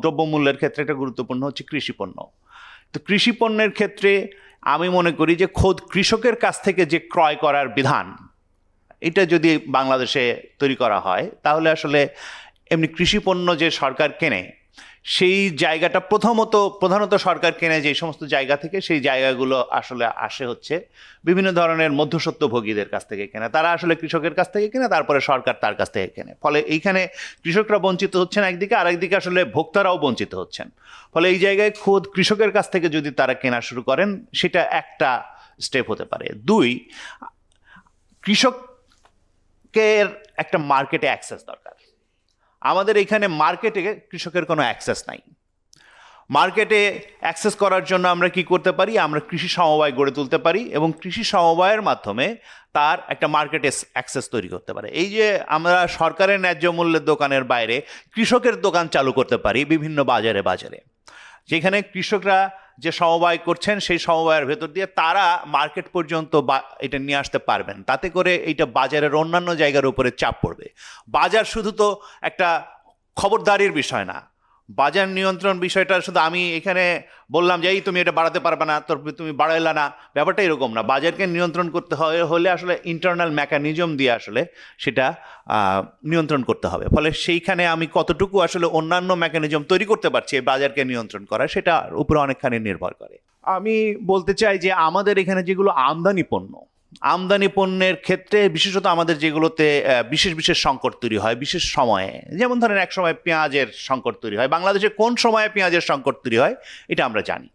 দ্রব্যমূল্যের ক্ষেত্রে একটা গুরুত্বপূর্ণ হচ্ছে কৃষিপণ্য। তো কৃষিপণ্যের ক্ষেত্রে আমি মনে করি যে খোদ কৃষকের কাছ থেকে যে ক্রয় করার বিধান, এটা যদি বাংলাদেশে তৈরি করা হয় তাহলে আসলে এমনি কৃষিপণ্য যে সরকার কেনে সেই জায়গাটা প্রধানত সরকার কেনে যে সমস্ত জায়গা থেকে, সেই জায়গাগুলো আসলে আসে হচ্ছে বিভিন্ন ধরনের মধ্যস্বত্বভোগীদের কাছ থেকে কেনে। তারা আসলে কৃষকের কাছ থেকে কেনে, তারপরে সরকার তার কাছ থেকে কেনে। ফলে এইখানে কৃষকরা বঞ্চিত হচ্ছেন একদিকে, আরেকদিকে আসলে ভোক্তারাও বঞ্চিত হচ্ছেন। ফলে এই জায়গায় খোদ কৃষকের কাছ থেকে যদি তারা কেনা শুরু করেন, সেটা একটা স্টেপ হতে পারে। দুই, কৃষকের একটা মার্কেটে অ্যাক্সেস দরকার। আমাদের এখানে মার্কেটে কৃষকের কোনো অ্যাক্সেস নাই। মার্কেটে অ্যাক্সেস করার জন্য আমরা কি করতে পারি? আমরা কৃষি সমবায় গড়ে তুলতে পারি এবং কৃষি সমবায়ের মাধ্যমে তার একটা মার্কেটে অ্যাক্সেস তৈরি করতে পারে। এই যে আমরা সরকারের ন্যায্য মূল্যের দোকানের বাইরে কৃষকের দোকান চালু করতে পারি বিভিন্ন বাজারে বাজারে, যেখানে কৃষকরা যে সমবায় করছেন সেই সমবায়ের ভেতর দিয়ে তারা মার্কেট পর্যন্ত এটা নিয়ে আসতে পারবেন। তাতে করে এইটা বাজারের অন্যান্য জায়গার উপরে চাপ পড়বে। বাজার শুধু তো একটা খবরদারির বিষয় না, বাজার নিয়ন্ত্রণ বিষয়টা শুধু আমি এখানে বললাম যে এই তুমি এটা বাড়াতে পারবে না, তুমি বাড়াইলা না, ব্যাপারটা এরকম না। বাজারকে নিয়ন্ত্রণ করতে হলে আসলে ইন্টারনাল মেকানিজম দিয়ে আসলে সেটা নিয়ন্ত্রণ করতে হবে। ফলে সেইখানে আমি কতটুকু আসলে অন্যান্য মেকানিজম তৈরি করতে পারছি এই বাজারকে নিয়ন্ত্রণ করা, সেটার উপরে অনেকখানি নির্ভর করে। আমি বলতে চাই যে আমাদের এখানে যেগুলো আমদানি পণ্যের ক্ষেত্রে বিশেষত আমাদের যেগুলোতে বিশেষ বিশেষ সংকট তৈরি হয় বিশেষ সময়ে, যেমন ধরেন এক সময় পেঁয়াজের সংকট তৈরি হয়। বাংলাদেশে কোন সময়ে পেঁয়াজের সংকট তৈরি হয় এটা আমরা জানি,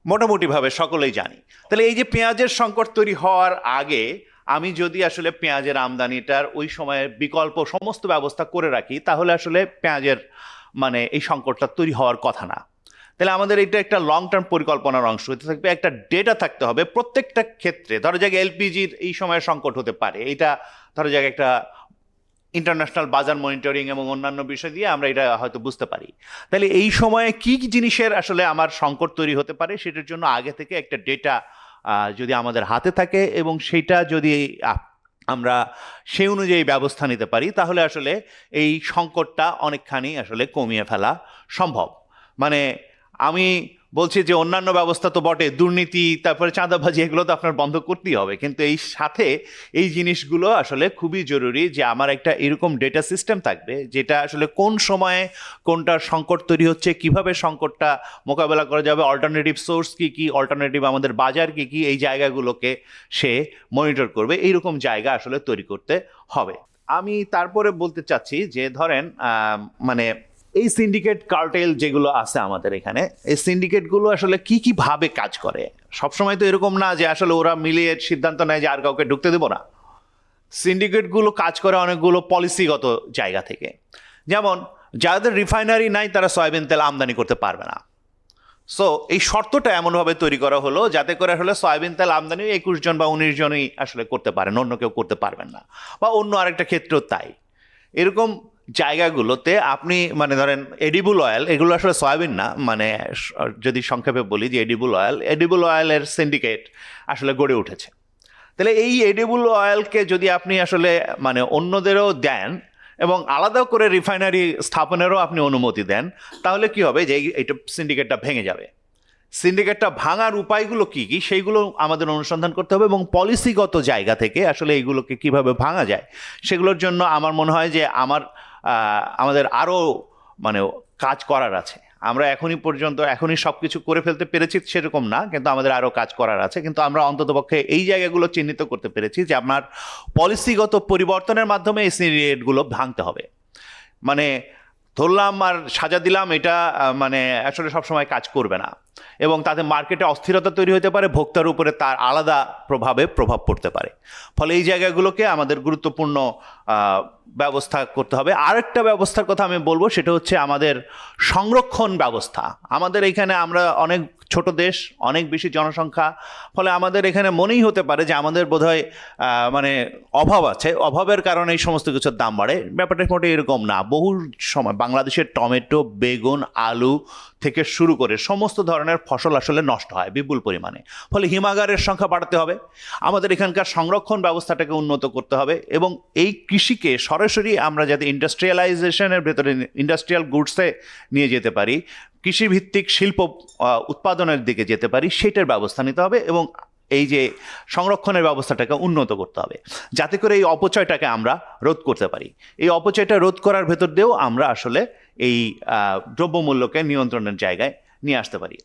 মোটামুটিভাবে সকলেই জানি। তাহলে এই যে পেঁয়াজের সংকট তৈরি হওয়ার আগে আমি যদি আসলে পেঁয়াজের আমদানিটার ওই সময়ে বিকল্প সমস্ত ব্যবস্থা করে রাখি, তাহলে আসলে পেঁয়াজের এই সংকটটা তৈরি হওয়ার কথা না। তাহলে আমাদের এটা একটা লং টার্ম পরিকল্পনার অংশ হতে থাকবে, একটা ডেটা থাকতে হবে প্রত্যেকটা ক্ষেত্রে। ধরো জায়গায় এলপিজির এই সময় সংকট হতে পারে, এটা ধরো জায়গায় একটা ইন্টারন্যাশনাল বাজার মনিটরিং এবং অন্যান্য বিষয় দিয়ে আমরা এটা হয়তো বুঝতে পারি। তাহলে এই সময়ে কি কি জিনিসের আসলে আমার সংকট তৈরি হতে পারে সেটার জন্য আগে থেকে একটা ডেটা যদি আমাদের হাতে থাকে এবং সেইটা যদি আমরা সেই অনুযায়ী ব্যবস্থা নিতে পারি, তাহলে আসলে এই সংকটটা অনেকখানি আসলে কমিয়ে ফেলা সম্ভব। আমি বলছি যে অন্যান্য ব্যবস্থা তো বটে, দুর্নীতি তারপরে চাঁদাবাজি এগুলো তো আপনার বন্ধ করতেই হবে, কিন্তু এই সাথে এই জিনিসগুলো আসলে খুবই জরুরি যে আমার একটা এরকম ডেটা সিস্টেম থাকবে যেটা আসলে কোন সময়ে কোনটার সংকট তৈরি হচ্ছে, কিভাবে সংকটটা মোকাবেলা করা যাবে, অল্টারনেটিভ সোর্স কী কী, অল্টারনেটিভ আমাদের বাজার কী কী, এই জায়গাগুলোকে সে মনিটর করবে। এইরকম জায়গা আসলে তৈরি করতে হবে। আমি তারপরে বলতে চাচ্ছি যে ধরেন এই সিন্ডিকেট কার্টেল যেগুলো আছে আমাদের এখানে, এই সিন্ডিকেটগুলো আসলে কি ভাবে কাজ করে। সবসময় তো এরকম না যে আসলে ওরা মিলিয়ে সিদ্ধান্ত নেয় যে আর কাউকে ঢুকতে দেবো না। সিন্ডিকেটগুলো কাজ করে অনেকগুলো পলিসিগত জায়গা থেকে। যেমন যাদের রিফাইনারি নাই তারা সয়াবিন তেল আমদানি করতে পারবে না। সো এই শর্তটা এমনভাবে তৈরি করা হলো যাতে করে আসলে সয়াবিন তেল আমদানি 21 জন বা 19 জনই আসলে করতে পারেন, অন্য কেউ করতে পারবেন না। বা অন্য আরেকটা ক্ষেত্রেও তাই। এরকম জায়গাগুলোতে আপনি ধরেন এডিবল অয়েল, এগুলো আসলে সয়াবিন না, যদি সংক্ষেপে বলি যে এডিবল অয়েলের সিন্ডিকেট আসলে গড়ে উঠেছে। তাহলে এই এডিবল অয়েলকে যদি আপনি আসলে অন্যদেরও দেন এবং আলাদা করে রিফাইনারি স্থাপনেরও আপনি অনুমতি দেন, তাহলে কি হবে যে এইটা সিন্ডিকেটটা ভেঙে যাবে। সিন্ডিকেটটা ভাঙার উপায়গুলো কি কি সেইগুলো আমাদের অনুসন্ধান করতে হবে এবং পলিসিগত জায়গা থেকে আসলে এইগুলোকে কিভাবে ভাঙা যায় সেগুলোর জন্য আমার মনে হয় যে আমাদের আরও কাজ করার আছে। আমরা এখনই সব কিছু করে ফেলতে পেরেছি সেরকম না, কিন্তু আমাদের আরও কাজ করার আছে। কিন্তু আমরা অন্ততপক্ষে এই জায়গাগুলো চিহ্নিত করতে পেরেছি যে আপনার পলিসিগত পরিবর্তনের মাধ্যমে এই সিন্ডিকেটগুলো ভাঙতে হবে। ধরলাম আর সাজা দিলাম, এটা আসলে সবসময় কাজ করবে না এবং তাতে মার্কেটে অস্থিরতা তৈরি হতে পারে, ভোক্তার উপরে তার আলাদা প্রভাব পড়তে পারে। ফলে এই জায়গাগুলোকে আমাদের গুরুত্বপূর্ণ ব্যবস্থা করতে হবে। আরেকটা ব্যবস্থার কথা আমি বলবো, সেটা হচ্ছে আমাদের সংরক্ষণ ব্যবস্থা। আমাদের এখানে আমরা অনেক ছোট দেশ, অনেক বেশি জনসংখ্যা, ফলে আমাদের এখানে মনেই হতে পারে যে আমাদের বোধহয় মানে অভাব আছে, অভাবের কারণে এই সমস্ত কিছুর দাম বাড়ে। ব্যাপারটা মোটে এরকম না। বহু সময় বাংলাদেশের টমেটো, বেগুন, আলু থেকে শুরু করে সমস্ত ধরনের ফসল আসলে নষ্ট হয় বিপুল পরিমাণে। ফলে হিমাগারের সংখ্যা বাড়াতে হবে, আমাদের এখানকার সংরক্ষণ ব্যবস্থাটাকে উন্নত করতে হবে, এবং এই কৃষিকে সরাসরি আমরা যাতে ইন্ডাস্ট্রিয়ালাইজেশনের ভেতরে, ইন্ডাস্ট্রিয়াল গুডসে নিয়ে যেতে পারি, কৃষিভিত্তিক শিল্প উৎপাদনের দিকে যেতে পারি, সেটার ব্যবস্থা নিতে হবে, এবং এই যে সংরক্ষণের ব্যবস্থাটাকে উন্নত করতে হবে, যাতে করে এই অপচয়টাকে আমরা রোধ করতে পারি। এই অপচয়টা রোধ করার ভেতর দিয়েও আমরা আসলে এই দ্রব্যমূল্যকে নিয়ন্ত্রণের জায়গায় নিয়ে আসতে পারি।